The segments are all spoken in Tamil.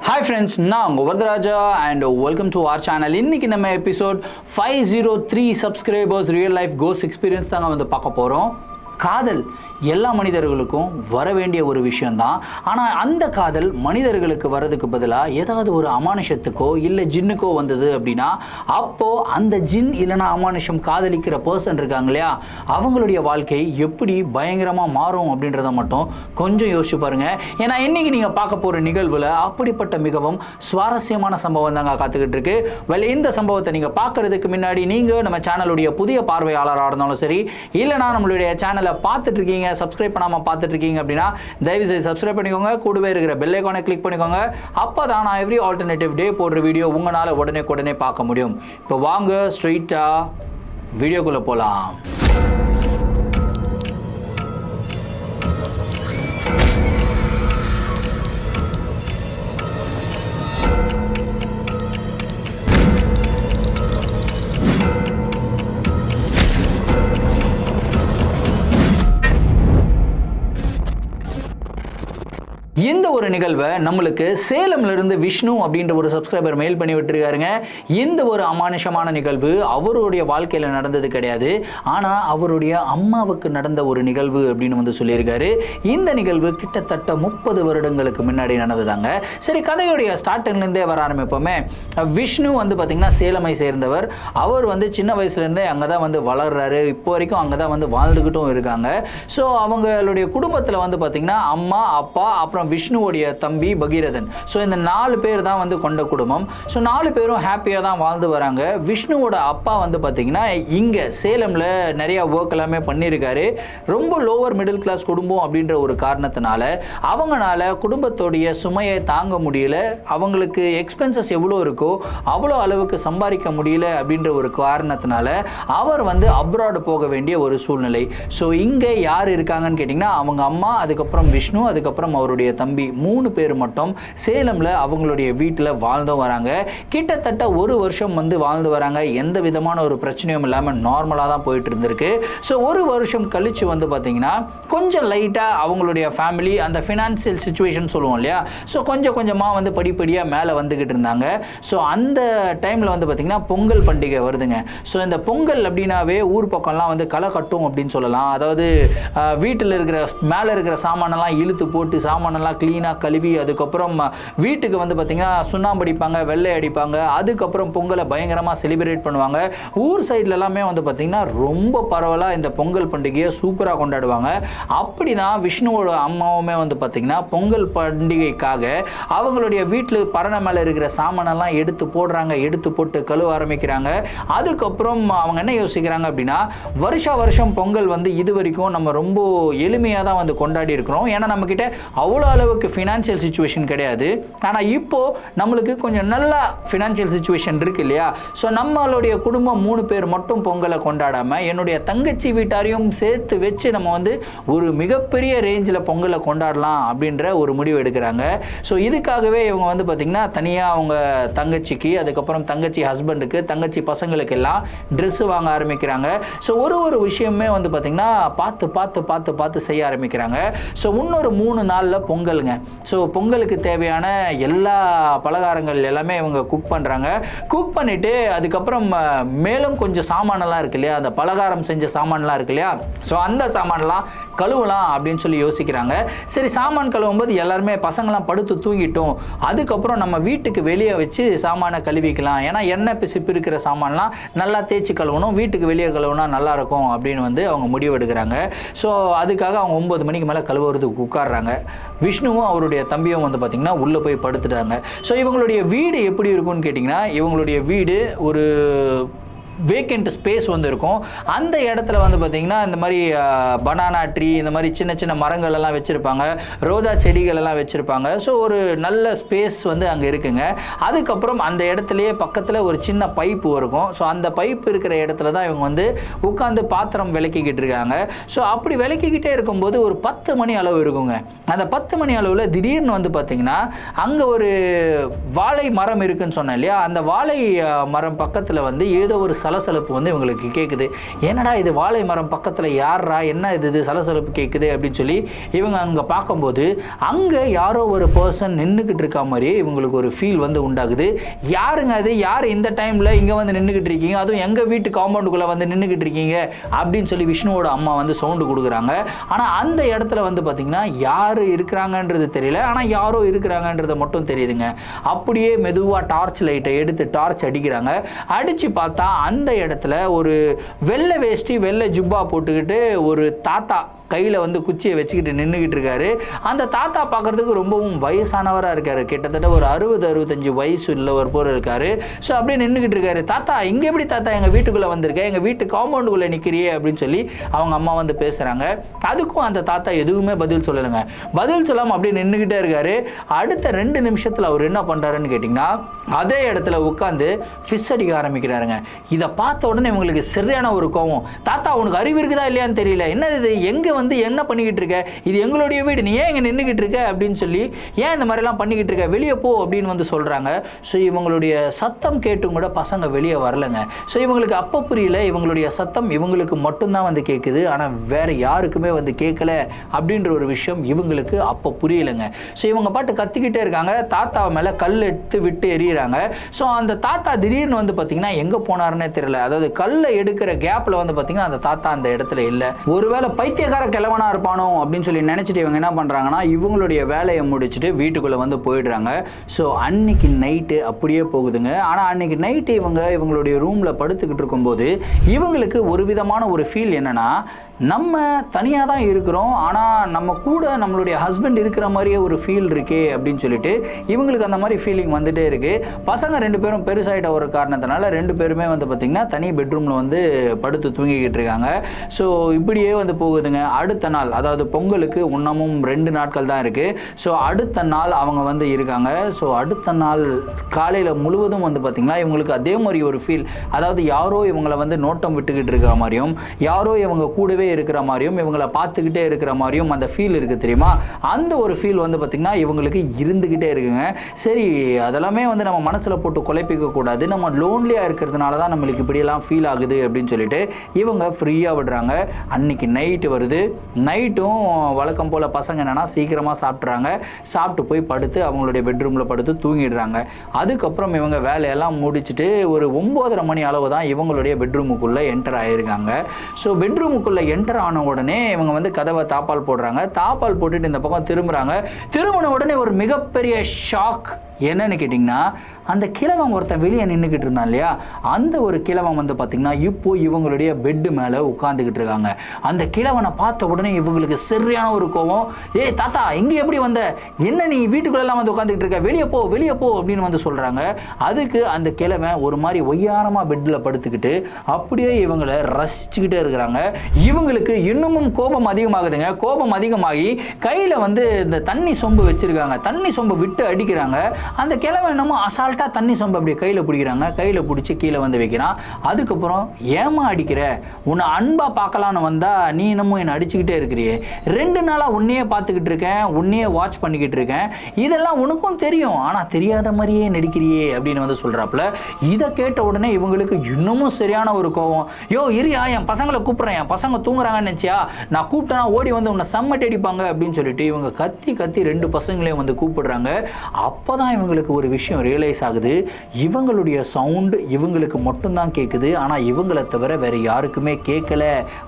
Hi friends, நான் உங்கள் Varadaraja and welcome to our channel. இன்னைக்கு நம்ம episode 503 subscribers real life ghost experience தாங்க வந்து பார்க்க போகிறோம். காதல் எல்லா மனிதர்களுக்கும் வர வேண்டிய ஒரு விஷயந்தான். ஆனால் அந்த காதல் மனிதர்களுக்கு வர்றதுக்கு பதிலாக ஏதாவது ஒரு அமானுஷத்துக்கோ இல்லை ஜின்னுக்கோ வந்தது அப்படின்னா அப்போது அந்த ஜின் இல்லைனா அமானுஷம் காதலிக்கிற பர்சன் இருக்காங்க இல்லையா, அவங்களுடைய வாழ்க்கை எப்படி பயங்கரமாக மாறும் அப்படின்றத மட்டும் கொஞ்சம் யோசிச்சு பாருங்கள். ஏன்னா இன்றைக்கி நீங்கள் பார்க்க போகிற நிகழ்வில் அப்படிப்பட்ட மிகவும் சுவாரஸ்யமான சம்பவம் தாங்க காத்துக்கிட்டு இருக்கு. இந்த சம்பவத்தை நீங்கள் பார்க்குறதுக்கு முன்னாடி நீங்கள் நம்ம சேனலுடைய புதிய பார்வையாளராக இருந்தாலும் சரி, இல்லைனா நம்மளுடைய சேனல் பார்த்துட்டு இருக்கீங்க, சப்ஸ்கிரைப் பண்ணாம பார்த்துட்டு இருக்கீங்க அப்படின்னா தயவு செய்து சப்ஸ்கிரைப் பண்ணிக்கோங்க. கூடவே இருக்கிற பெல் ஐகானை கிளிக் பண்ணிக்கோங்க. அப்பதான் நான் எவ்ரி ஆல்டர்னேட்டிவ் டே போடுற வீடியோ உங்களால உடனே பார்க்க முடியும். இப்போ வாங்க ஸ்ட்ரெயிட்டா வீடியோக்குள்ள போலாம். இந்த ஒரு நிகழ்வை நம்மளுக்கு சேலம்லேருந்து விஷ்ணு அப்படின்ற ஒரு சப்ஸ்கிரைபர் மெயில் பண்ணி விட்டுருக்காருங்க. இந்த ஒரு அமானுஷமான நிகழ்வு அவருடைய வாழ்க்கையில் நடந்தது கிடையாது, ஆனால் அவருடைய அம்மாவுக்கு நடந்த ஒரு நிகழ்வு அப்படின்னு வந்து சொல்லியிருக்காரு. இந்த நிகழ்வு கிட்டத்தட்ட 30 வருடங்களுக்கு முன்னாடி நடந்ததாங்க. சரி, கதையுடைய ஸ்டார்டிங்லேருந்தே வர ஆரம்பிப்போமே. விஷ்ணு வந்து பார்த்திங்கன்னா சேலமை சேர்ந்தவர். அவர் வந்து சின்ன வயசுலேருந்தே அங்கே தான் வந்து வளர்றாரு. இப்போ வரைக்கும் அங்கே தான் வந்து வாழ்ந்துக்கிட்டும் இருக்காங்க. ஸோ அவங்களுடைய குடும்பத்தில் வந்து பார்த்திங்கன்னா அம்மா, அப்பா, அப்புறம் விஷ்ணுவோடைய தம்பி பகீரதன். ஸோ இந்த 4 பேர் தான் வந்து கொண்ட குடும்பம். ஸோ 4 பேரும் ஹாப்பியாக தான் வாழ்ந்து வராங்க. விஷ்ணுவோட அப்பா வந்து பார்த்தீங்கன்னா இங்கே சேலமில் நிறையா ஒர்க் எல்லாமே பண்ணியிருக்காரு. ரொம்ப லோவர் மிடில் கிளாஸ் குடும்பம் அப்படின்ற ஒரு காரணத்தினால அவங்களால குடும்பத்தோடைய சுமையை தாங்க முடியல. அவங்களுக்கு எக்ஸ்பென்சஸ் எவ்வளோ இருக்கோ அவ்வளோ அளவுக்கு சம்பாதிக்க முடியல அப்படின்ற ஒரு காரணத்தினால அவர் வந்து அப்ராடு போக வேண்டிய ஒரு சூழ்நிலை. ஸோ இங்கே யார் இருக்காங்கன்னு கேட்டிங்கன்னா அவங்க அம்மா, அதுக்கப்புறம் விஷ்ணு, அதுக்கப்புறம் அவருடைய தம்பி 3 பேர் மட்டும் சேலம்ல அவங்களுடைய வீட்டில் வாழ்ந்தும் வராங்க. கிட்டத்தட்ட 1 வருஷம் வந்து வாழ்ந்து வராங்க. எந்த விதமான ஒரு பிரச்சனையும் இல்லாமல் நார்மலாக தான் போயிட்டு இருந்திருக்கு. ஸோ 1 வருஷம் கழிச்சு வந்து பார்த்தீங்கன்னா கொஞ்சம் லைட்டாக அவங்களுடைய ஃபேமிலி அந்த ஃபினான்சியல் சுச்சுவேஷன் சொல்லுவோம் இல்லையா, ஸோ கொஞ்சம் கொஞ்சமாக வந்து படிப்படியாக மேலே வந்துக்கிட்டு இருந்தாங்க. ஸோ அந்த டைமில் வந்து பார்த்தீங்கன்னா பொங்கல் பண்டிகை வருதுங்க. ஸோ இந்த பொங்கல் அப்படின்னாவே ஊர் பக்கம்லாம் வந்து களை கட்டும் அப்படின்னு சொல்லலாம். அதாவது வீட்டில் இருக்கிற மேலே இருக்கிற சாமானெல்லாம் இழுத்து போட்டு சாமானெல்லாம் க்ளீனாக கழுவி அதுக்கப்புறம் வீட்டுக்கு வந்து பார்த்திங்கன்னா சுண்ணாம்பு அடிப்பாங்க, வெள்ளை அடிப்பாங்க. அதுக்கப்புறம் பொங்கலை பயங்கரமாக செலிப்ரேட் பண்ணுவாங்க. ஊர் சைடில் எல்லாமே வந்து பார்த்திங்கன்னா ரொம்ப பரவலாக இந்த பொங்கல் பண்டிகையை சூப்பராக கொண்டாடுவாங்க. அப்படி தான் விஷ்ணுவோட அம்மாவுமே வந்து பார்த்திங்கன்னா பொங்கல் பண்டிகைக்காக அவங்களுடைய வீட்டில் பரணை மேலே இருக்கிற சாமானெல்லாம் எடுத்து போடுறாங்க. எடுத்து போட்டு கழுவ ஆரம்பிக்கிறாங்க. அதுக்கப்புறம் அவங்க என்ன யோசிக்கிறாங்க அப்படின்னா, வருஷம் பொங்கல் வந்து இது வரைக்கும் நம்ம ரொம்ப எளிமையாக தான் வந்து கொண்டாடி இருக்கிறோம். ஏன்னா நம்மக்கிட்ட அவ்வளோ அளவுக்கு ஃபினான்ஷியல் சிச்சுவேஷன் கிடையாது. ஆனால் இப்போது நம்மளுக்கு கொஞ்சம் நல்ல ஃபினான்ஷியல் சிச்சுவேஷன் இருக்கு இல்லையா. ஸோ நம்மளுடைய குடும்பம் 3 பேர் மட்டும் பொங்கலை கொண்டாடாமல் என்னுடைய தங்கச்சி வீட்டாரையும் சேர்த்து வச்சு நம்ம வந்து ஒரு மிகப்பெரிய ரேஞ்சில் பொங்கலை கொண்டாடலாம் அப்படின்ற ஒரு முடிவு எடுக்கிறாங்க. ஸோ இதுக்காகவே இவங்க வந்து பார்த்திங்கன்னா தனியாக அவங்க தங்கச்சிக்கு, அதுக்கப்புறம் தங்கச்சி ஹஸ்பண்டுக்கு, தங்கச்சி பசங்களுக்கு எல்லாம் ட்ரெஸ்ஸு வாங்க ஆரம்பிக்கிறாங்க. ஸோ ஒரு விஷயமே வந்து பார்த்திங்கன்னா பார்த்து செய்ய ஆரம்பிக்கிறாங்க. ஸோ இன்னொரு 3 நாளில் பொங்கலுங்க. ஸோ பொங்கலுக்கு தேவையான எல்லா பலகாரங்கள் எல்லாமே இவங்க குக் பண்ணுறாங்க. குக் பண்ணிவிட்டு அதுக்கப்புறம் மேலும் கொஞ்சம் சாமானெல்லாம் இருக்கு இல்லையா, அந்த பலகாரம் செஞ்ச சாமான்லாம் இருக்கு இல்லையா, ஸோ அந்த சாமான்லாம் கழுவலாம் அப்படின்னு சொல்லி யோசிக்கிறாங்க. சரி, சாமான் கழுவும்போது எல்லாருமே பசங்களாம் படுத்து தூங்கிட்டோம், அதுக்கப்புறம் நம்ம வீட்டுக்கு வெளியே வச்சு சாமானை கழுவிக்கலாம். ஏன்னா எண்ணெய் பிசிப்பு இருக்கிற சாமான்லாம் நல்லா தேய்ச்சி கழுவணும், வீட்டுக்கு வெளியே கழுவுனா நல்லாயிருக்கும் அப்படின்னு வந்து அவங்க முடிவு எடுக்கிறாங்க. ஸோ அதுக்காக அவங்க 9 மணிக்கு மேலே கழுவுறதுக்கு உட்காடுறாங்க. விஷ்ணுவும் அவருடைய தம்பியும் வந்து பார்த்திங்கன்னா உள்ளே போய் படுத்துட்டாங்க. ஸோ இவங்களுடைய வீடு எப்படி இருக்கும்னு கேட்டிங்கன்னா, இவங்களுடைய வீடு ஒரு வேக்கண்ட் ஸ்பேஸ் வந்து இருக்கும். அந்த இடத்துல வந்து பார்த்திங்கன்னா இந்த மாதிரி பனானா ட்ரீ, இந்த மாதிரி சின்ன மரங்கள் எல்லாம் வச்சுருப்பாங்க, ரோஜா செடிகள் எல்லாம் வச்சுருப்பாங்க. ஸோ ஒரு நல்ல ஸ்பேஸ் வந்து அங்கே இருக்குங்க. அதுக்கப்புறம் அந்த இடத்துலையே பக்கத்தில் ஒரு சின்ன பைப்பு இருக்கும். ஸோ அந்த பைப் இருக்கிற இடத்துல தான் இவங்க வந்து உட்காந்து பாத்திரம் விளக்கிக்கிட்டு இருக்காங்க. ஸோ அப்படி விளக்கிக்கிட்டே இருக்கும்போது ஒரு 10 மணி அளவு இருக்குங்க. அந்த 10 மணி அளவில் திடீர்னு வந்து பார்த்திங்கன்னா அங்கே ஒரு வாழை மரம் இருக்குன்னு சொன்னேன் இல்லையா, அந்த வாழை மரம் பக்கத்தில் வந்து ஏதோ ஒரு சலசலப்பு வந்து இவங்களுக்கு கேட்குது. என்னடா இது வாழை மரம் பக்கத்தில் யாரா, என்ன இது சலசலப்பு கேட்குது அப்படின்னு சொல்லி இவங்க அங்கே பார்க்கும்போது அங்கே யாரோ ஒரு பர்சன் நின்றுக்கிட்டு இருக்க மாதிரியே இவங்களுக்கு ஒரு ஃபீல் வந்து உண்டாகுது. யாருங்க அது, யார் இந்த டைமில் இங்கே வந்து நின்றுக்கிட்டு இருக்கீங்க, அதுவும் எங்கள் வீட்டு காம்பவுண்டுக்குள்ளே வந்து நின்றுக்கிட்டு இருக்கீங்க அப்படின்னு சொல்லி விஷ்ணுவோட அம்மா வந்து சவுண்டு கொடுக்குறாங்க. ஆனால் அந்த இடத்துல வந்து பார்த்திங்கன்னா யார் இருக்கிறாங்கன்றது தெரியல, ஆனால் யாரோ இருக்கிறாங்கன்றது மட்டும் தெரியுதுங்க. அப்படியே மெதுவாக டார்ச் லைட்டை எடுத்து டார்ச் அடிக்கிறாங்க. அடித்து பார்த்தா அந்த இடத்துல ஒரு வெள்ளை வேஷ்டி வெள்ளை ஜுப்பா போட்டுக்கிட்டு ஒரு தாத்தா கையில் வந்து குச்சியை வச்சுக்கிட்டு நின்றுக்கிட்டு இருக்காரு. அந்த தாத்தா பார்க்குறதுக்கு ரொம்பவும் வயசானவராக இருக்கார். கிட்டத்தட்ட ஒரு 60-65 வயசு உள்ளவர் போல இருக்கார். ஸோ அப்படியே நின்றுக்கிட்டு இருக்காரு. தாத்தா இங்கே எப்படி தாத்தா எங்கள் வீட்டுக்குள்ளே வந்திருக்கேன், எங்கள் வீட்டு காம்பவுண்டுக்குள்ளே நிற்கிறியே அப்படின்னு சொல்லி அவங்க அம்மா வந்து பேசுகிறாங்க. அதுக்கும் அந்த தாத்தா எதுவுமே பதில் சொல்லலைங்க. பதில் சொல்லாமல் அப்படியே நின்றுக்கிட்டே இருக்காரு. அடுத்த 2 நிமிஷத்தில் அவர் என்ன பண்ணுறாருன்னு கேட்டிங்கன்னா அதே இடத்துல உட்காந்து ஃபிஷ் அடிக்க ஆரம்பிக்கிறாருங்க. இதை பார்த்த உடனே இவங்களுக்கு சரியான ஒரு கோவம். தாத்தா உனக்கு அறிவு இருக்குதா இல்லையான்னு தெரியல, என்ன இது, எங்கே வந்து என்ன பண்ணிக்கிட்டு இருக்க, இது எங்களுடைய வீடு, நீ ஏன் இங்கே நின்றுக்கிட்டு இருக்க அப்படின்னு சொல்லி, ஏன் இந்த மாதிரிலாம் பண்ணிக்கிட்டு இருக்க, வெளியே போ அப்படின்னு வந்து சொல்கிறாங்க. ஸோ இவங்களுடைய சத்தம் கேட்டும் கூட பசங்க வெளியே வரலைங்க. ஸோ இவங்களுக்கு அப்போ புரியல, இவங்களுடைய சத்தம் இவங்களுக்கு மட்டும்தான் வந்து கேட்குது, ஆனால் வேறு யாருக்குமே வந்து கேட்கல அப்படின்ற ஒரு விஷயம் இவங்களுக்கு அப்போ புரியலைங்க. ஸோ இவங்க பாட்டு கத்திக்கிட்டே இருக்காங்க. தாத்தா மேலே கல் எடுத்து விட்டு எறிகிறாங்க. ஸோ அந்த தாத்தா திடீர்னு வந்து பார்த்தீங்கன்னா எங்கே போனாருன்னே தெரியல. அதாவது கல்லை எடுக்கிற கேப்பில் வந்து பார்த்தீங்கன்னா அந்த தாத்தா அந்த இடத்துல இல்லை. ஒருவேளை பைத்தியக்கார கிழவனா இருப்பானோ அப்படின்னு சொல்லி நினைச்சிட்டு இவங்க என்ன பண்றாங்கன்னா இவங்களுடைய வேலையை முடிச்சுட்டு வீட்டுக்குள்ள வந்து போயிடுறாங்க. ஸோ அன்னைக்கு நைட்டு அப்படியே போகுதுங்க. ஆனால் அன்னைக்கு நைட்டு இவங்களுடைய ரூம்ல படுத்துக்கிட்டு இருக்கும்போது இவங்களுக்கு ஒரு விதமான ஒரு ஃபீல் என்னன்னா, நம்ம தனியாக தான் இருக்கிறோம், ஆனால் நம்ம கூட நம்மளுடைய ஹஸ்பண்ட் இருக்கிற மாதிரியே ஒரு ஃபீல் இருக்கே அப்படின்னு சொல்லிட்டு இவங்களுக்கு அந்த மாதிரி ஃபீலிங் வந்துட்டே இருக்கு. பசங்க 2 பேரும் பெருசாயிட்ட ஒரு காரணத்தினால 2 பேருமே வந்து பார்த்தீங்கன்னா தனி பெட்ரூமில் வந்து படுத்து தூங்கிக்கிட்டு இருக்காங்க. ஸோ இப்படியே வந்து போகுதுங்க. அடுத்த நாள், அதாவது பொங்கலுக்கு இன்னமும் 2 நாட்கள் தான் இருக்குது. ஸோ அடுத்த நாள் அவங்க வந்து இருக்காங்க. ஸோ அடுத்த நாள் காலையில் முழுவதும் வந்து பார்த்திங்கன்னா இவங்களுக்கு அதே மாதிரி ஒரு ஃபீல், அதாவது யாரோ இவங்களை வந்து நோட்டம் விட்டுக்கிட்டு இருக்கிற மாதிரியும், யாரோ இவங்க கூடவே இருக்கிற மாதிரியும், இவங்களை பார்த்துக்கிட்டே இருக்கிற மாதிரியும் அந்த ஃபீல் இருக்குது தெரியுமா, அந்த ஒரு ஃபீல் வந்து பார்த்திங்கன்னா இவங்களுக்கு இருந்துக்கிட்டே இருக்குங்க. சரி, அதெல்லாமே வந்து நம்ம மனசில் போட்டு குழப்பிக்க கூடாது, நம்ம லோன்லியாக இருக்கிறதுனால தான் நம்மளுக்கு இப்படியெல்லாம் ஃபீல் ஆகுது அப்படின்னு சொல்லிட்டு இவங்க ஃப்ரீயாக விடுறாங்க. அன்னைக்கு நைட்டு வருது. நைட்டும் வழக்கம் போல் பசங்க என்னென்னா சீக்கிரமாக சாப்பிட்றாங்க. சாப்பிட்டு போய் படுத்து அவங்களுடைய பெட்ரூமில் படுத்து தூங்கிடுறாங்க. அதுக்கப்புறம் இவங்க வேலையெல்லாம் முடிச்சுட்டு ஒரு 9:30 மணி அளவு தான் இவங்களுடைய பெட்ரூமுக்குள்ளே என்டர் ஆகிருக்காங்க. ஸோ பெட்ரூமுக்குள்ளே என்டர் ஆன உடனே இவங்க வந்து கதவை தாப்பால் போடுறாங்க. தாப்பால் போட்டுட்டு இந்த பக்கம் திரும்புகிறாங்க. திரும்பின உடனே ஒரு மிகப்பெரிய ஷாக். என்னன்னு கேட்டிங்கன்னா, அந்த கிழவன் ஒருத்தன் வெளியே நின்றுக்கிட்டு இருந்தான் இல்லையா, அந்த ஒரு கிழவன் வந்து பார்த்திங்கன்னா இப்போ இவங்களுடைய பெட்டு மேலே உட்காந்துக்கிட்டு இருக்காங்க. அந்த கிழவனை பார்த்த உடனே இவங்களுக்கு சரியான ஒரு கோவம். ஏய் தாத்தா இங்கே எப்படி வந்த, என்ன நீ வீட்டுக்குள்ளெல்லாம் வந்து உட்காந்துக்கிட்டு இருக்க, வெளியே போ வெளியே போ அப்படின்னு வந்து சொல்கிறாங்க. அதுக்கு அந்த கிழவன் ஒரு மாதிரி ஒய்யாரமாக பெட்டில் படுத்துக்கிட்டு அப்படியே இவங்களை ரசிச்சுக்கிட்டே இருக்கிறாங்க. இவங்களுக்கு இன்னமும் கோபம் அதிகமாகுதுங்க. கோபம் அதிகமாகி கையில் வந்து இந்த தண்ணி சொம்பு வச்சுருக்காங்க. தண்ணி சொம்பு விட்டு அடிக்கிறாங்க. அந்த கிழவன் என்னமோ அசால்ட்டாக தண்ணி சொம்பு அப்படி கையில் பிடிக்கிறாங்க. கையில் பிடிச்சி கீழே வந்து வைக்கிறான். அதுக்கப்புறம் ஏமா அடிக்கிற, உன்னை அன்பாக பார்க்கலான்னு வந்தால் நீ என்னமோ என்னை அடிச்சுக்கிட்டே இருக்கிறியே, 2 நாளாக உன்னையே பார்த்துக்கிட்டு இருக்கேன், உன்னையே வாட்ச் பண்ணிக்கிட்டு இருக்கேன், இதெல்லாம் உனக்கும் தெரியும், ஆனால் தெரியாத மாதிரியே நடிக்கிறியே அப்படின்னு வந்து சொல்கிறாப்புல. இதை கேட்ட உடனே இவங்களுக்கு இன்னமும் சரியான ஒரு கோவம். யோ இரியா, என் பசங்களை கூப்பிட்றேன், என் பசங்க தூங்குறாங்கன்னு நினச்சியா, நான் கூப்பிட்டேன்னா ஓடி வந்து உன்னை செம்மட்டி அடிப்பாங்க அப்படின்னு சொல்லிட்டு இவங்க கத்தி 2 பசங்களையும் வந்து கூப்பிடுறாங்க. அப்போ தான் இவங்களுக்கு ஒரு விஷயம் ரியலைஸ் ஆகுது. இவங்களுடைய சவுண்டு இவங்களுக்கு மட்டும்தான் கேட்குது, ஆனால் இவங்களை தவிர வேறு யாருக்குமே கேட்கல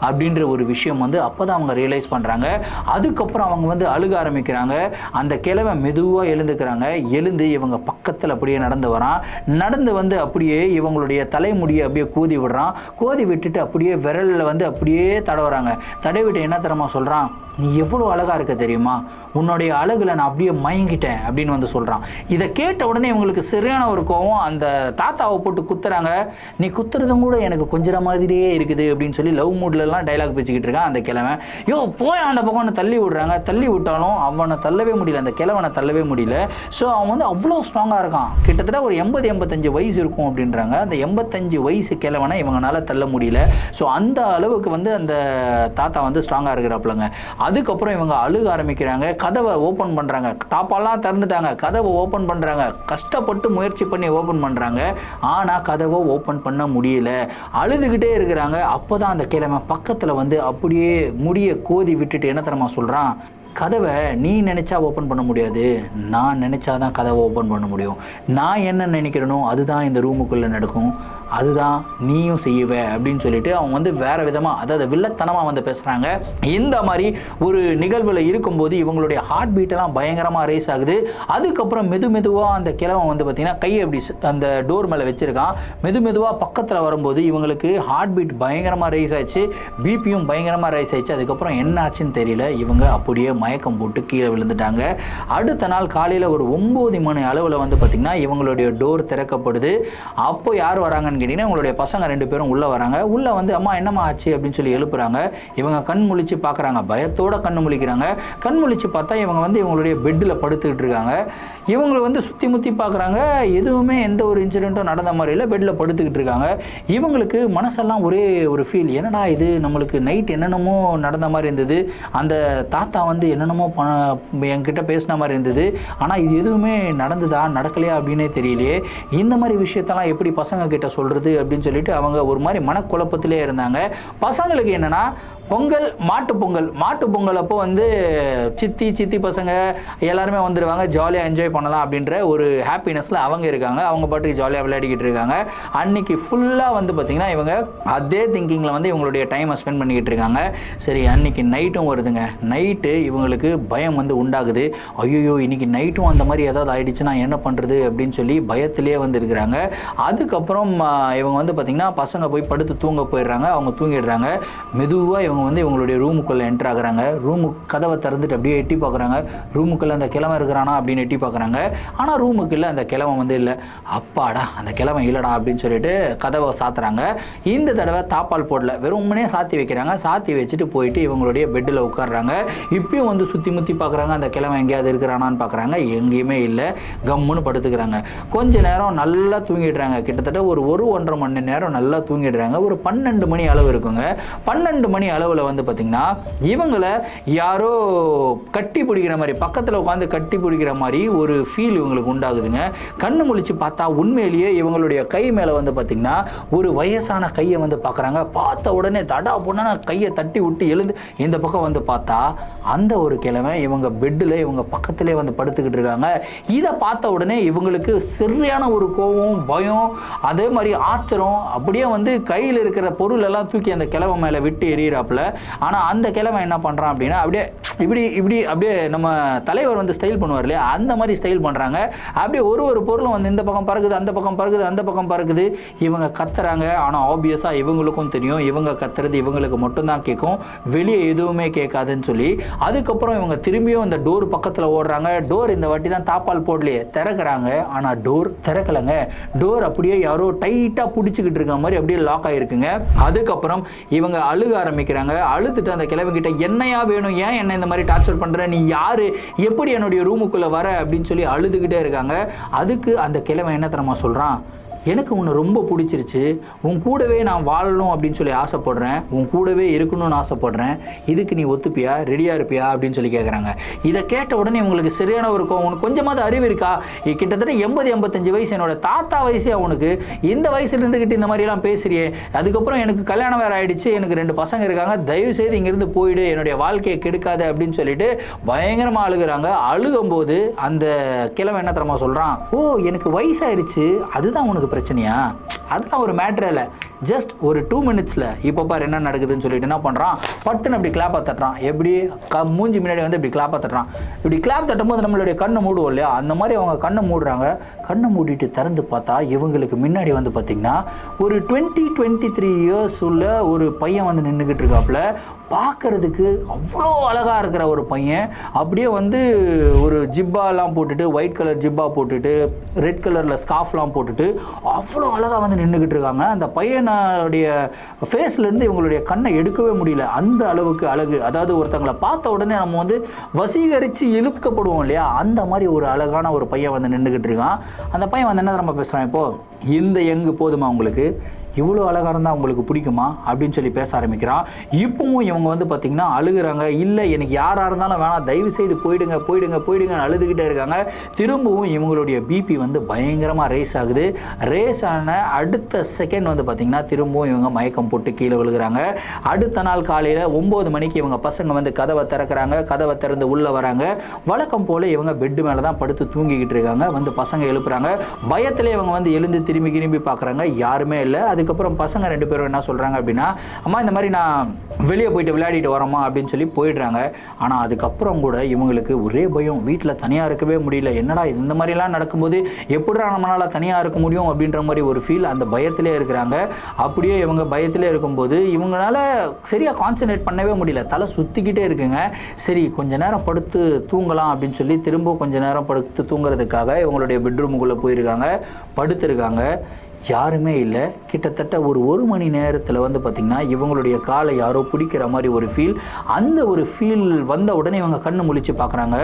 அப்படின்ற ஒரு விஷயம் வந்து அப்போ தான் அவங்க ரியலைஸ் பண்ணுறாங்க. அதுக்கப்புறம் அவங்க வந்து அழுக ஆரம்பிக்கிறாங்க. அந்த கிழவன் மெதுவாக எழுந்துக்கிறாங்க. எழுந்து இவங்க பக்கத்தில் அப்படியே நடந்து வரான். நடந்து வந்து அப்படியே இவங்களுடைய தலைமுடியை அப்படியே கோதி விடுறான். கோதி விட்டுட்டு அப்படியே விரலில் வந்து அப்படியே தடவுறாங்க. தடவிட்டு என்ன தரமா சொல்கிறான், நீ எவ்வளோ அழகாக இருக்க தெரியுமா, உன்னுடைய அழகில் நான் அப்படியே மயங்கிட்டேன் அப்படின்னு வந்து சொல்கிறான். இதை கேட்ட உடனே இவங்களுக்கு சரியான ஒரு கோவம். அந்த தாத்தாவை போட்டு குத்துறாங்க. நீ குத்துறதும் கூட எனக்கு கொஞ்சம் மாதிரியே இருக்குது அப்படின்னு சொல்லி லவ் மூட்லலாம் டைலாக் பேசிக்கிட்டு இருக்கான் அந்த கிழவன். யோ போய் அந்த பக்கம் தள்ளி விடுறாங்க. தள்ளி விட்டாலும் அவனை தள்ளவே முடியல, அந்த கிழவனை தள்ளவே முடியல. ஸோ அவன் வந்து அவ்வளோ ஸ்ட்ராங்காக இருக்கான். கிட்டத்தட்ட ஒரு 80-85 வயசு இருக்கும் அப்படின்றாங்க. அந்த 85 வயசு கிழவனை இவங்களால தள்ள முடியல. ஸோ அந்த அளவுக்கு வந்து அந்த தாத்தா வந்து ஸ்ட்ராங்காக இருக்கிறாப்புலங்க. அதுக்கப்புறம் இவங்க அழுக ஆரம்பிக்கிறாங்க. கதவை ஓப்பன் பண்ணுறாங்க. தாப்பாலாம் திறந்துட்டாங்க. கதவை ஓப்பன் பண்ணுறாங்க. கஷ்டப்பட்டு முயற்சி பண்ணி ஓப்பன் பண்ணுறாங்க. ஆனால் கதவை ஓப்பன் பண்ண முடியல. அழுதுகிட்டே இருக்கிறாங்க. அப்போ தான் அந்த கிழமை பக்கத்தில் வந்து அப்படியே முடியை கோதி விட்டுட்டு என்ன தெரியுமா சொல்கிறான், கதவை நீ நினச்சா ஓப்பன் பண்ண முடியாது, நான் நினச்சா தான் கதவை ஓப்பன் பண்ண முடியும். நான் என்ன நினைக்கிறேனோ அதுதான் இந்த ரூமுக்குள்ளே நடக்கும், அதுதான் நீயும் செய்வ அப்படின்னு சொல்லிட்டு அவங்க வந்து வேறு விதமாக, அதாவது வில்லத்தனமாக வந்து பேசுகிறாங்க. இந்த மாதிரி ஒரு நிகழ்வில் இருக்கும்போது இவங்களுடைய ஹார்ட் பீட்டெல்லாம் பயங்கரமாக ரேஸ் ஆகுது. அதுக்கப்புறம் மெதுவாக அந்த கிழமை வந்து பார்த்திங்கன்னா கையை அப்படி அந்த டோர் மேலே வச்சுருக்கான். மெதுவாக பக்கத்தில் வரும்போது இவங்களுக்கு ஹார்ட் பீட் பயங்கரமாக ரேஸ் ஆயிடுச்சு, பிபியும் பயங்கரமாக ரேஸ் ஆயிடுச்சு. அதுக்கப்புறம் என்ன ஆச்சுன்னு தெரியல, இவங்க அப்படியே மயக்கம் போட்டு கீழே விழுந்துட்டாங்க. அடுத்த நாள் காலையில் ஒரு 9 மணி அளவில் வந்து பார்த்திங்கன்னா இவங்களுடைய டோர் திறக்கப்படுது. அப்போ யார் வராங்கன்னு கேட்டிங்கன்னா இவங்களுடைய பசங்க 2 பேரும் உள்ளே வராங்க. உள்ளே வந்து அம்மா என்னம்மா ஆச்சு அப்படின்னு சொல்லி எழுப்புறாங்க. இவங்க கண் முழிச்சு பார்க்குறாங்க, பயத்தோட கண் முழிக்கிறாங்க. கண் முழிச்சு பார்த்தா இவங்க வந்து இவங்களுடைய பெட்டில் படுத்துக்கிட்டு இருக்காங்க. இவங்களை வந்து சுற்றி முற்றி பார்க்குறாங்க, எதுவுமே எந்த ஒரு இன்சிடெண்ட்டும் நடந்த மாதிரி இல்லை, பெட்டில் படுத்துக்கிட்டு இருக்காங்க. இவங்களுக்கு மனசெல்லாம் ஒரே ஒரு ஃபீல், என்னடா இது நம்மளுக்கு நைட் என்னென்னமோ நடந்த மாதிரி இருந்தது, அந்த தாத்தா வந்து என்னென்னமோ என்கிட்ட பேசின மாதிரி இருந்தது, ஆனால் இது எதுவுமே நடந்ததா நடக்கலையா அப்படின்னே தெரியலையே, இந்த மாதிரி விஷயத்தெல்லாம் எப்படி பசங்க கிட்ட சொல்கிறது அப்படின்னு சொல்லிட்டு அவங்க ஒரு மாதிரி மனக்குழப்பத்திலே இருந்தாங்க. பசங்களுக்கு என்னென்னா பொங்கல், மாட்டு பொங்கல் அப்போ வந்து சித்தி பசங்க எல்லாருமே வந்துடுவாங்க, ஜாலியாக என்ஜாய் பண்ணலாம் அப்படின்ற ஒரு ஹாப்பினஸில் அவங்க இருக்காங்க. அவங்க பாட்டுக்கு ஜாலியாக விளையாடிக்கிட்டு இருக்காங்க. அன்னைக்கு ஃபுல்லாக வந்து பார்த்திங்கன்னா இவங்க அதே திங்கிங்கில் வந்து இவங்களுடைய டைமை ஸ்பெண்ட் பண்ணிக்கிட்டு இருக்காங்க. சரி, அன்னைக்கு நைட்டும் வருதுங்க. நைட்டு இவங்களுக்கு பயம் வந்து உண்டாகுது. ஐயோ இன்னைக்கு நைட்டும் அந்த மாதிரி ஏதாவது ஆயிடுச்சுன்னா என்ன பண்ணுறது அப்படின்னு சொல்லி பயத்திலே வந்து இருக்கிறாங்க. அதுக்கப்புறம் இவங்க வந்து பார்த்திங்கன்னா பசங்க போய் படுத்து தூங்க போயிடுறாங்க. அவங்க தூங்கிடுறாங்க. மெதுவாக இவங்க வந்து இவங்களுடைய ரூமுக்குள்ளே என்ட்ரு ஆகுறாங்க. ரூமுக்கு கதவை திறந்துட்டு அப்படியே எட்டி பார்க்குறாங்க. ரூமுக்குள்ளே அந்த கிழமை இருக்கிறானா அப்படின்னு எட்டி பார்க்குறாங்க. ஆனால் ரூமுக்குள்ளே அந்த கிழமை வந்து இல்லை. அப்பாடா அந்த கிழமை இல்லைடா அப்படின்னு சொல்லிட்டு கதவை சாத்துறாங்க. இந்த தடவை தாப்பால் போடல, வெறுமனே சாத்தி வைக்கிறாங்க. சாத்தி வச்சுட்டு போயிட்டு இவங்களுடைய பெட்டில் உட்காடுறாங்க. இப்பயும் வந்து சுற்றி முற்றி பார்க்குறாங்க, அந்த கிழமை எங்கேயாவது இருக்கிறானான்னு பார்க்குறாங்க. எங்கேயுமே இல்லை. கம்முன்னு படுத்துக்கிறாங்க. கொஞ்ச நேரம் நல்லா தூங்கிடுறாங்க. கிட்டத்தட்ட ஒரு 1-1.5 மணி நேரம் நல்லா தூங்கிடுறாங்க. ஒரு 12 மணி அளவு இருக்குங்க. 12 மணி அளவில் வந்து பார்த்திங்கன்னா இவங்களை யாரோ கட்டி பிடிக்கிற மாதிரி, பக்கத்தில் உட்காந்து கட்டி பிடிக்கிற மாதிரி ஒரு ஃபீல் இவங்களுக்கு உண்டாகுதுங்க. கண்ணு முழிச்சு பார்த்தா உண்மையிலேயே இவங்களுடைய கை மேலே வந்து பார்த்திங்கன்னா ஒரு வயசான கையை வந்து பார்க்குறாங்க. பார்த்த உடனே தடா பொண்ணான கையை தட்டி விட்டு எழுந்து இந்த பக்கம் வந்து பார்த்தா அந்த ஒரு கிழமை இவங்க பெட்டில் இவங்க பக்கத்திலே வந்து படுத்துக்கிட்டு இருக்காங்க. இதை பார்த்த உடனே இவங்களுக்கு சரியான ஒரு கோபம், பயம், அதே மாதிரி ஆத்திரம், அப்படியே வந்து கையில் இருக்கிற பொருள் எல்லாம் தூக்கி அந்த கிழமை மேலே விட்டு எறிகிறாப்புல. ஆனால் அந்த கிழமை என்ன பண்ணுறான் அப்படின்னா அப்படியே இப்படி அப்படியே நம்ம தலைவர் வந்து ஸ்டைல் பண்ணுவார் இல்லையா, அந்த மாதிரி ஸ்டைல் பண்ணுறாங்க. அப்படியே ஒரு பொருளும் வந்து இந்த பக்கம் பறக்குது, அந்த பக்கம் பறக்குது, அந்த பக்கம் பறக்குது. இவங்க கத்துறாங்க. ஆனால் ஆப்வியஸாக இவங்களுக்கும் தெரியும் இவங்க கத்துறது இவங்களுக்கு மட்டும்தான் கேட்கும், வெளியே எதுவுமே கேட்காதுன்னு சொல்லி. அதுக்கப்புறம் இவங்க திரும்பியும் இந்த டோர் பக்கத்தில் ஓடுறாங்க. டோர் இந்த வாட்டி தான் தாப்பால் போடலையே, திறக்கிறாங்க. ஆனால் டோர் திறக்கலைங்க. டோர் அப்படியே யாரோ டைட்டாக பிடிச்சிக்கிட்டு இருக்க மாதிரி அப்படியே லாக் ஆகிருக்குங்க. அதுக்கப்புறம் இவங்க அழுக ஆரம்பிக்கிறாங்க. அழுதுட்டு அந்த கிழவங்கிட்ட என்னையா வேணும், ஏன் என்ன இந்த மாதிரி டார்ச்சர் பண்ணுற, நீ யார், எப்படி என்னுடைய ரூமுக்குள்ளே வர அப்படின்னு சொல்லி அழுதுகிட்டே இருக்காங்க. அதுக்கு அந்த கிழவன் என்ன தெரியுமா சொல்கிறான், எனக்கு உன்னை ரொம்ப பிடிச்சிருச்சு, உன் கூடவே நான் வாழணும் அப்படின்னு சொல்லி ஆசைப்படுறேன், உன் கூடவே இருக்கணும்னு ஆசைப்படுறேன், இதுக்கு நீ ஒத்துப்பியா, ரெடியாக இருப்பியா அப்படின்னு சொல்லி கேட்குறாங்க. இதை கேட்ட உடனே இவங்களுக்கு சரியான ஒரு உனக்கு கொஞ்சமாவது அறிவு இருக்கா, கிட்டத்தட்ட 80-85 வயசு, என்னோட தாத்தா வயசே அவனுக்கு, இந்த வயசுல இருந்துக்கிட்டு இந்த மாதிரிலாம் பேசுறியே, அதுக்கப்புறம் எனக்கு கல்யாணம் வேறு ஆகிடுச்சு, எனக்கு 2 பசங்க இருக்காங்க, தயவு செய்து இங்கேருந்து போயிடு, என்னுடைய வாழ்க்கையை கெடுக்காது அப்படின்னு சொல்லிட்டு பயங்கரமாக அழுகுறாங்க. அழுகும்போது அந்த கிழவன் என்ன தெரியுமா சொல்கிறான், ஓ எனக்கு வயசாயிருச்சு அதுதான் உனக்கு பிரச்சனையா, அதுதான் ஒரு மேட்ரே இல்லை, ஜஸ்ட் ஒரு 2 மினிட்ஸில் இப்போ பாரு என்ன நடக்குதுன்னு சொல்லிட்டு என்ன பண்ணுறான், பட்டுன்னு அப்படி கிளாப்பாக தட்டுறான். எப்படி மூஞ்சி முன்னாடி வந்து இப்படி கிளாப்பாக தட்டுறான். இப்படி கிளாப் தட்டும்போது நம்மளுடைய கண்ணை மூடுவோம் இல்லையா, அந்த மாதிரி அவங்க கண்ணை மூடுறாங்க. கண்ணை மூடிட்டு திறந்து பார்த்தா இவங்களுக்கு முன்னாடி வந்து பார்த்திங்கன்னா ஒரு 20-23 இயர்ஸ் உள்ள ஒரு பையன் வந்து நின்றுக்கிட்டு இருக்காப்புல. பார்க்கறதுக்கு அவ்வளோ அழகாக இருக்கிற ஒரு பையன், அப்படியே வந்து ஒரு ஜிப்பாலாம் போட்டுட்டு, ஒயிட் கலர் ஜிப்பா போட்டுட்டு, ரெட் கலரில் ஸ்கார்ஃப்லாம் போட்டுட்டு அவ்வளோ அழகாக வந்து நின்றுக்கிட்டு இருக்காங்க. அந்த பையனுடைய ஃபேஸ்லேருந்து இவங்களுடைய கண்ணை எடுக்கவே முடியல, அந்த அளவுக்கு அழகு. அதாவது ஒருத்தங்களை பார்த்த உடனே நம்ம வந்து வசீகரித்து இழுக்கப்படுவோம் இல்லையா, அந்த மாதிரி ஒரு அழகான ஒரு பையன் வந்து நின்றுக்கிட்டு இருக்கான். அந்த பையன் வந்து என்ன நம்ம பேசுகிறான், இப்போது இந்த எங்கு போதுமா உங்களுக்கு, இவ்வளோ அழகாக இருந்தால் உங்களுக்கு பிடிக்குமா அப்படின்னு சொல்லி பேச ஆரம்பிக்கிறான். இப்பவும் இவங்க வந்து பார்த்திங்கன்னா அழுகுறாங்க. இல்லை எனக்கு யாராக இருந்தாலும் வேணாம், தயவு செய்து போயிடுங்க போயிடுங்க போயிடுங்கன்னு அழுதுகிட்டே இருக்காங்க. திரும்பவும் இவங்களுடைய பிபி வந்து பயங்கரமாக ரேஸ் ஆகுது. ரேஸ் ஆன அடுத்த செகண்ட் வந்து பார்த்திங்கன்னா திரும்பவும் இவங்க மயக்கம் போட்டு கீழே விழுகிறாங்க. அடுத்த நாள் காலையில் 9 மணிக்கு இவங்க பசங்க வந்து கதவை திறக்கிறாங்க. கதவை திறந்து உள்ளே வராங்க. வழக்கம் போல் இவங்க பெட்டு மேலே தான் படுத்து தூங்கிக்கிட்டு இருக்காங்க. வந்து பசங்க எழுப்புறாங்க. பயத்தில் இவங்க வந்து எழுந்து திரும்பி பார்க்குறாங்க. யாருமே இல்லை. அதுக்கப்புறம் பசங்க 2 பேரும் என்ன சொல்கிறாங்க அப்படின்னா, அம்மா இந்த மாதிரி நான் வெளியே போயிட்டு விளையாடிட்டு வரோமா அப்படின்னு சொல்லி போயிடுறாங்க. ஆனால் அதுக்கப்புறம் கூட இவங்களுக்கு ஒரே பயம். வீட்டில் தனியாக இருக்கவே முடியல. என்னடா இந்த மாதிரிலாம் நடக்கும்போது எப்படிடா நம்மளால் தனியாக இருக்க முடியும் அப்படின்ற மாதிரி ஒரு ஃபீல். அந்த பயத்திலே இருக்கிறாங்க. அப்படியே இவங்க பயத்திலே இருக்கும்போது இவங்களால சரியாக கான்சன்ட்ரேட் பண்ணவே முடியல. தலை சுற்றிக்கிட்டே இருக்குங்க. சரி கொஞ்ச நேரம் படுத்து தூங்கலாம் அப்படின்னு சொல்லி திரும்ப கொஞ்ச நேரம் படுத்து தூங்குறதுக்காக இவங்களுடைய பெட்ரூமுக்குள்ளே போயிருக்காங்க. படுத்திருக்காங்க. யாருமே இல்லை. கிட்டத்தட்ட ஒரு மணி நேரத்தில் வந்து பார்த்திங்கன்னா இவங்களுடைய காலை யாரோ பிடிக்கிற மாதிரி ஒரு ஃபீல். அந்த ஒரு ஃபீல் வந்த உடனே இவங்க கண்ணு முழிச்சு பார்க்குறாங்க.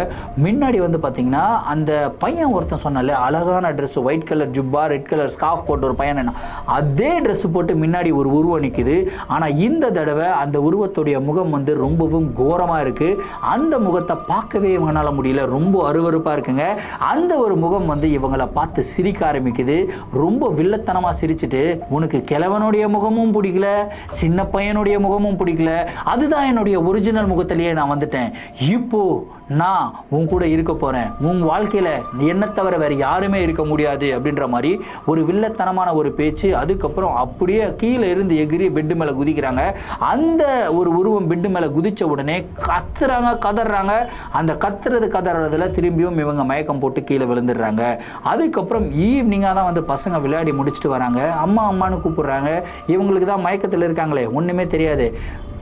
முன்னாடி வந்து பார்த்திங்கன்னா அந்த பையன் ஒருத்தன் சொன்னால அழகான ட்ரெஸ், ஒயிட் கலர் ஜுப்பா, ரெட் கலர் ஸ்கார்ஃப் போட்டு ஒரு பையன், அதே ட்ரெஸ் போட்டு முன்னாடி ஒரு உருவம் நிற்குது. ஆனால் இந்த தடவை அந்த உருவத்துடைய முகம் வந்து ரொம்பவும் கோரமாக இருக்குது. அந்த முகத்தை பார்க்கவே இவங்களால முடியல. ரொம்ப அருவருப்பாக இருக்குங்க. அந்த ஒரு முகம் வந்து இவங்களை பார்த்து சிரிக்க ஆரம்பிக்குது. ரொம்ப வில்லத்தனமாக சிரிச்சுட்டு, உனக்கு கிழவனுடைய முகமும் பிடிக்கல, சின்ன பையனுடைய முகமும் பிடிக்கல, அதுதான் என்னுடைய ஒரிஜினல் முகத்திலேயே நான் வந்துட்டேன். இப்போ நான் உன் கூட இருக்க போகிறேன். உன் வாழ்க்கையில் என்னை தவிர வேறு யாருமே இருக்க முடியாது அப்படின்ற மாதிரி ஒரு வில்லத்தனமான ஒரு பேச்சு. அதுக்கப்புறம் அப்படியே கீழே இருந்து எகிரி பெட்டு மேலே குதிக்கிறாங்க. அந்த ஒரு உருவம் பெட்டு மேலே குதித்த உடனே கத்துறாங்க, கதறாங்க. அந்த கத்துறதுல திரும்பியும் இவங்க மயக்கம் போட்டு கீழே விழுந்துடுறாங்க. அதுக்கப்புறம் ஈவினிங்காக தான் வந்து பசங்க விளையாடி முடிச்சுட்டு வராங்க. அம்மான்னு கூப்பிடுறாங்க. இவங்களுக்கு தான் மயக்கத்தில் இருக்காங்களே, ஒன்றுமே தெரியாது.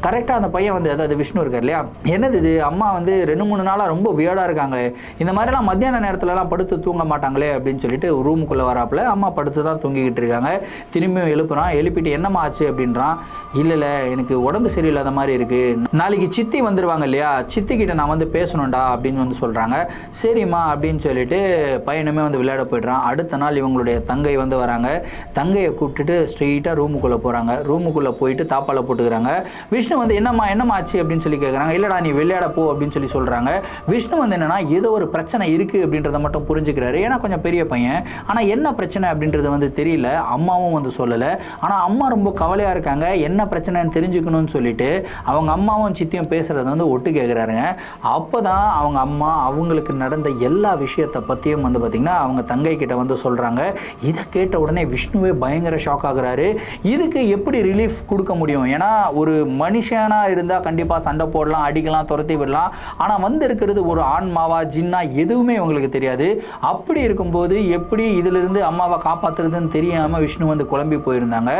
கரெக்டாக அந்த பையன் வந்து, அதாவது விஷ்ணு இருக்கார் இல்லையா, என்னது இது அம்மா வந்து 2-3 நாளாக ரொம்ப வியர்டாக இருக்காங்களே, இந்த மாதிரிலாம் மத்தியான நேரத்துலலாம் படுத்து தூங்க மாட்டாங்களே அப்படின்னு சொல்லிட்டு ரூமுக்குள்ளே வராப்பில் அம்மா படுத்து தான் தூங்கிக்கிட்டு இருக்காங்க. திரும்பியும் எழுப்புறான். எழுப்பிட்டு என்னம்மா ஆச்சு அப்படின்றான். இல்லை எனக்கு உடம்பு சரியில்லாத மாதிரி இருக்குது, நாளைக்கு சித்தி வந்துடுவாங்க இல்லையா, சித்திக்கிட்ட நான் வந்து பேசணும்டா அப்படின்னு வந்து சொல்கிறாங்க. சரிம்மா அப்படின்னு சொல்லிட்டு பையனுமே வந்து விளையாட போய்ட்றான். அடுத்த நாள் இவங்களுடைய தங்கை வந்து வராங்க. தங்கையை கூப்பிட்டுட்டு ஸ்ட்ரெயிட்டாக ரூமுக்குள்ளே போகிறாங்க. ரூமுக்குள்ளே போயிட்டு தாப்பால் போட்டுக்கிறாங்க. விஷ்ணு வந்து என்னம்மா ஆச்சு அப்படின்னு சொல்லி கேட்குறாங்க. இல்லைடா நீ விளையாட போ அப்படின்னு சொல்லி சொல்கிறாங்க. விஷ்ணு வந்து என்னன்னா ஏதோ ஒரு பிரச்சனை இருக்குது அப்படின்றத மட்டும் புரிஞ்சுக்கிறாரு. ஏன்னா கொஞ்சம் பெரிய பையன். ஆனால் என்ன பிரச்சனை அப்படின்றது வந்து தெரியல. அம்மாவும் வந்து சொல்லலை. ஆனால் அம்மா ரொம்ப கவலையாக இருக்காங்க. என்ன பிரச்சனைன்னு தெரிஞ்சுக்கணும்னு சொல்லிட்டு அவங்க அம்மாவும் சித்தியும் பேசுகிறத வந்து ஒட்டு கேட்குறாருங்க. அப்போ தான் அவங்க அம்மா அவங்களுக்கு நடந்த எல்லா விஷயத்தை பற்றியும் வந்து பார்த்திங்கன்னா அவங்க தங்கை கிட்ட வந்து சொல்கிறாங்க. இதை கேட்ட உடனே விஷ்ணுவே பயங்கர ஷாக் ஆகுறாரு. இதுக்கு எப்படி ரிலீஃப் கொடுக்க முடியும்? ஏன்னா ஒரு மனுஷனாக இருந்தால் கண்டிப்பாக சண்டை போடலாம், அடிக்கலாம், துரத்தி விடலாம். ஆனால் வந்து இருக்கிறது ஒரு ஆன்மாவா ஜின்னா எதுவுமே இவங்களுக்கு தெரியாது. அப்படி இருக்கும்போது எப்படி இதிலிருந்து அம்மாவை காப்பாற்றுறதுன்னு தெரியாமல் விஷ்ணு வந்து குழம்பி போயிருந்தாங்க.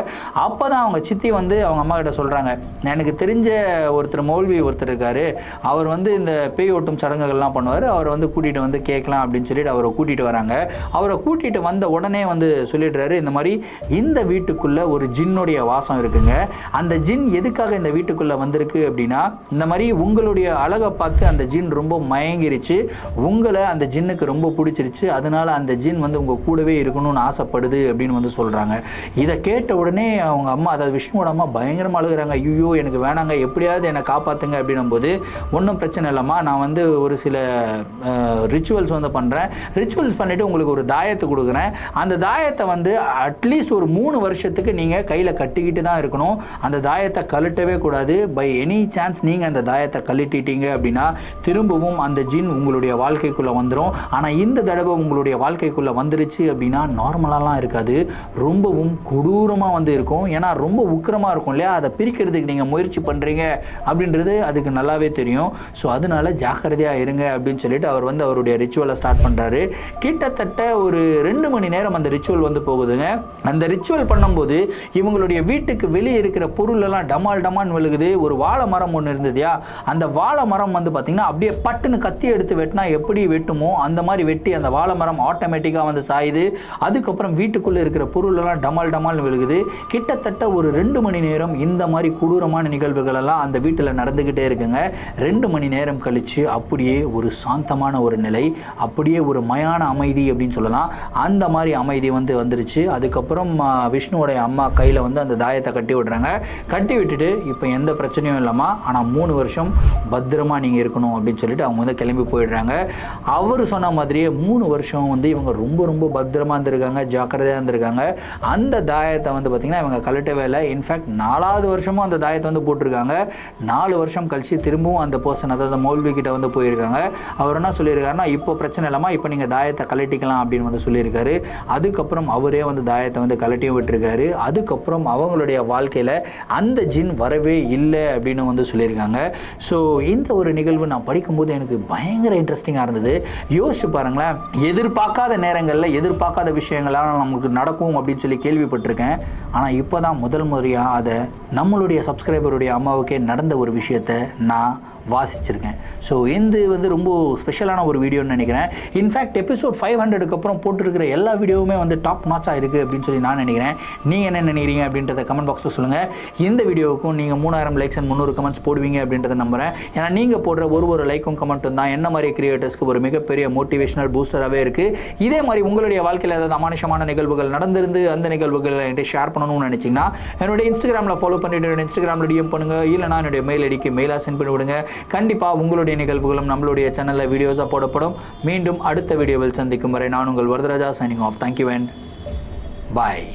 அப்போ தான் அவங்க சித்தி வந்து அவங்க அம்மா கிட்ட சொல்கிறாங்க, எனக்கு தெரிஞ்ச ஒருத்தர் மௌல்வி ஒருத்தர் இருக்கார், அவர் வந்து இந்த பேய் ஓட்டும் சடங்குகள்லாம் பண்ணுவார், அவரை வந்து கூட்டிகிட்டு வந்து கேட்கலாம் அப்படின்னு சொல்லிட்டு அவரை கூட்டிகிட்டு வராங்க. அவரை கூட்டிகிட்டு வந்த உடனே வந்து சொல்லிடுறாரு, இந்த மாதிரி இந்த வீட்டுக்குள்ளே ஒரு ஜின்னுடைய வாசம் இருக்குங்க. அந்த ஜின் எதுக்காக இந்த வீட்டுக்குள்ளே வந்திருக்கு அப்படின்னா, இந்த மாதிரி உங்களுடைய அழகை பார்த்து அந்த ஜின் ரொம்ப மயங்கிருச்சு, உங்களை அந்த ஜின்னுக்கு ரொம்ப பிடிச்சிருச்சு, அதனால அந்த ஜின் வந்து உங்கள் கூடவே இருக்கணும்னு ஆசைப்படுது அப்படின்னு வந்து சொல்கிறாங்க. இதை கேட்ட உடனே அவங்க அம்மா, அதாவது விஷ்ணுவோட அம்மா பயங்கரமாக அழுகுறாங்க. ஐயோ எனக்கு வேணாங்க, எப்படியாவது என்னை காப்பாற்றுங்க அப்படின்னும் போது, ஒன்றும் பிரச்சனை இல்லைம்மா, நான் வந்து ஒரு சில ரிச்சுவல்ஸ் வந்து பண்ணுறேன், ரிச்சுவல்ஸ் பண்ணிவிட்டு உங்களுக்கு ஒரு தாயத்தை கொடுக்குறேன், அந்த தாயத்தை வந்து அட்லீஸ்ட் ஒரு 3 வருஷத்துக்கு நீங்கள் கையில் கட்டிக்கிட்டு தான் இருக்கணும், அந்த தாயத்தை கழட்டவே கூடாது. பை எனி சான்ஸ் நீங்கள் அந்த தாயத்தை கழட்டிட்டீங்க அப்படின்னா திரும்பவும் அந்த ஜின் உங்களுடைய வாழ்க்கைக்குள்ளே வந்துடும். ஆனால் இந்த தடவை உங்களுடைய வாழ்க்கைக்குள்ளே வந்துருச்சு அப்படின்னா நார்மலாலாம் இருக்காது, ரொம்பவும் கொடூரமாக வந்து இருக்கும். ஏன்னா ரொம்ப உக்கிரமாக இருக்கும் இல்லையா, அதை பிரிக்கிறதுக்கு நீங்கள் முயற்சி பண்ணுறீங்க அப்படின்றது அதுக்கு நல்லாவே தெரியும். ஸோ அதனால ஜாக்கிரதையாக இருங்க அப்படின்னு சொல்லிட்டு அவர் வந்து அவருடைய ரிச்சுவலை ஸ்டார்ட் பண்ணுறாரு. கிட்டத்தட்ட ஒரு 2 மணி நேரம் அந்த ரிச்சுவல் வந்து போகுதுங்க. அந்த ரிச்சுவல் பண்ணும்போது இவங்களுடைய வீட்டுக்கு வெளியே இருக்கிற பொருளெல்லாம் டமால் டமான்னு விழுகுது. விழுகுது. ஒரு வாழை மரம் ஒன்று இருந்ததுயா, அந்த வாழை மரம் வந்து பார்த்தீங்கன்னா அப்படியே பட்டுன்னு கத்தி எடுத்து வெட்டினா எப்படி வெட்டுமோ அந்த மாதிரி வெட்டி அந்த வாழை மரம் ஆட்டோமேட்டிக்காக வந்து சாயுது. அதுக்கப்புறம் வீட்டுக்குள்ளே இருக்கிற பொருளெல்லாம் டமால் டமால்னு விழுகுது. கிட்டத்தட்ட ஒரு 2 மணி நேரம் இந்த மாதிரி கொடூரமான நிகழ்வுகள் எல்லாம் அந்த வீட்டில் நடந்துக்கிட்டே இருக்குங்க. 2 மணி நேரம் கழித்து அப்படியே ஒரு சாந்தமான ஒரு நிலை, அப்படியே ஒரு மயான அமைதி அப்படின்னு சொல்லலாம். அந்த மாதிரி அமைதி வந்து வந்துருச்சு. அதுக்கப்புறம் விஷ்ணுவோடைய அம்மா கையில் வந்து அந்த தாயத்தை கட்டி விடுறாங்க. கட்டி விட்டுட்டு இப்போ எந்த பிரச்சனையும் இல்லாமா, ஆனால் 3 வருஷம் பத்திரமா நீங்கள் இருக்கணும் அப்படின்னு சொல்லிட்டு அவங்க வந்து கிளம்பி போயிடுறாங்க. அவர் சொன்ன மாதிரியே 3 வருஷம் வந்து இவங்க ரொம்ப ரொம்ப பத்திரமா இருந்திருக்காங்க, ஜாக்கிரதையாக இருந்திருக்காங்க. அந்த தாயத்தை வந்து பார்த்திங்கன்னா இவங்க கழட்டவே இல்லை. இன்ஃபேக்ட் 4வது வருஷமும் அந்த தாயத்தை வந்து போட்டிருக்காங்க. 4 வருஷம் கழிச்சு திரும்பவும் அந்த பர்சன், அதாவது மௌல்வி கிட்ட வந்து போயிருக்காங்க. அவர் என்ன சொல்லியிருக்காருன்னா, இப்போ பிரச்சனை இல்லாமல் இப்போ நீங்கள் தாயத்தை கழட்டிக்கலாம் அப்படின்னு வந்து சொல்லியிருக்காரு. அதுக்கப்புறம் அவரே வந்து தாயத்தை வந்து கழட்டியும் விட்டுருக்காரு. அதுக்கப்புறம் அவங்களுடைய வாழ்க்கையில் அந்த ஜின் வரவே இல்லை அப்படின்னு வந்து சொல்லியிருக்காங்க. ஸோ இந்த ஒரு நிகழ்வு நான் படிக்கும்போது எனக்கு பயங்கர இன்ட்ரெஸ்டிங்காக இருந்தது. யோசிச்சு பாருங்களேன், எதிர்பார்க்காத நேரங்களில் எதிர்பார்க்காத விஷயங்கள்லாம் நமக்கு நடக்கும் அப்படின்னு சொல்லி கேள்விப்பட்டிருக்கேன். ஆனால் இப்போ தான் முதல் முறையாக அதை நம்மளுடைய சப்ஸ்கிரைபருடைய அம்மாவுக்கே நடந்த ஒரு விஷயத்தை நான் வாசிச்சிருக்கேன். ஸோ இது வந்து ரொம்ப ஸ்பெஷலான ஒரு வீடியோன்னு நினைக்கிறேன். இன்ஃபேக்ட் எபிசோட் 500க்கு அப்புறம் போட்டிருக்கிற எல்லா வீடியோவுமே வந்து டாப் நாச்சாக இருக்குது அப்படின்னு சொல்லி நான் நினைக்கிறேன். நீங்கள் என்ன நினைக்கிறீங்க அப்படின்றத கமெண்ட் பாக்ஸில் சொல்லுங்கள். இந்த வீடியோவுக்கும் நீங்கள் 3000 லைக்ஸ் அண்ட் 300 கமெண்ட்ஸ் போடுவீங்க அப்படின்றத நம்புகிறேன். ஏன்னா நீங்கள் போடுற ஒரு லைக்கும் கமெண்ட்டும் தான் என்ன மாதிரி கிரியேட்டர்ஸ்க்கு ஒரு மிகப்பெரிய மோட்டிவேஷனல் பூஸ்டராகவே இருக்குது. இதே மாதிரி உங்களுடைய வாழ்க்கையில் ஏதாவது அமானுஷமான நிகழ்வுகள் நடந்திருந்து அந்த நிகழ்வுகள் என்கிட்ட ஷேர் பண்ணணும்னு நினச்சிங்கன்னா என்னுடைய இன்ஸ்டாகிராமில் ஃபாலோ பண்ணிட்டு இன்ஸ்டாகிராமில் டிஎம் பண்ணுங்கள். இல்லைனா என்னுடைய மெயில் ஐடிக்கு மெயிலாக சென்ட் பண்ணி விடுங்க. கண்டிப்பாக உங்களுடைய நிகழ்வுகளும் நம்மளுடைய சேனலில் வீடியோஸாக போடப்படும். மீண்டும் அடுத்த வீடியோவில் சந்திக்கும் வரை நான் உங்கள் Varadaraja signing off. Thank you and bye.